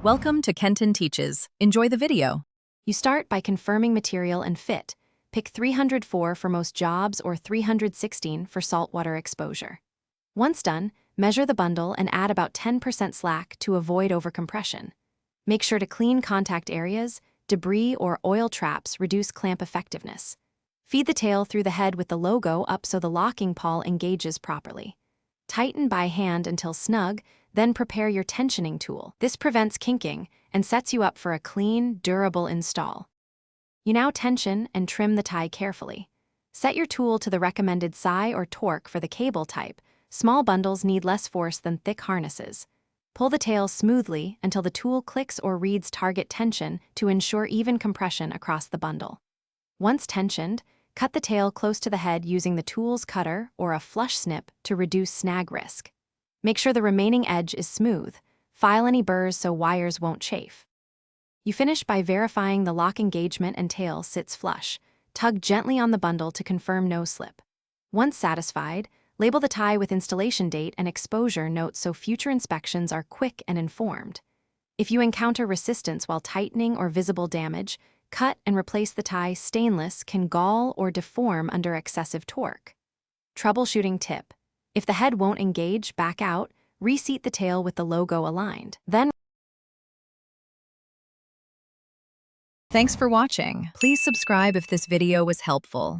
Welcome to Kenton Teaches. Enjoy the video. You start by confirming material and fit. Pick 304 for most jobs or 316 for saltwater exposure. Once done, measure the bundle and add about 10% slack to avoid overcompression. Make sure to clean contact areas. Debris or oil traps reduce clamp effectiveness. Feed the tail through the head with the logo up so the locking pawl engages properly. Tighten by hand until snug, then prepare your tensioning tool. This prevents kinking and sets you up for a clean, durable install. You now tension and trim the tie carefully. Set your tool to the recommended psi or torque for the cable type. Small bundles need less force than thick harnesses. Pull the tail smoothly until the tool clicks or reads target tension to ensure even compression across the bundle. Once tensioned, cut the tail close to the head using the tool's cutter or a flush snip to reduce snag risk. Make sure the remaining edge is smooth. File any burrs so wires won't chafe. You finish by verifying the lock engagement and tail sits flush. Tug gently on the bundle to confirm no slip. Once satisfied, label the tie with installation date and exposure notes so future inspections are quick and informed. If you encounter resistance while tightening or visible damage, cut and replace the tie. Stainless can gall or deform under excessive torque. Troubleshooting tip: if the head won't engage, back out, reseat the tail with the logo aligned. Then Thanks for watching. Please subscribe if this video was helpful.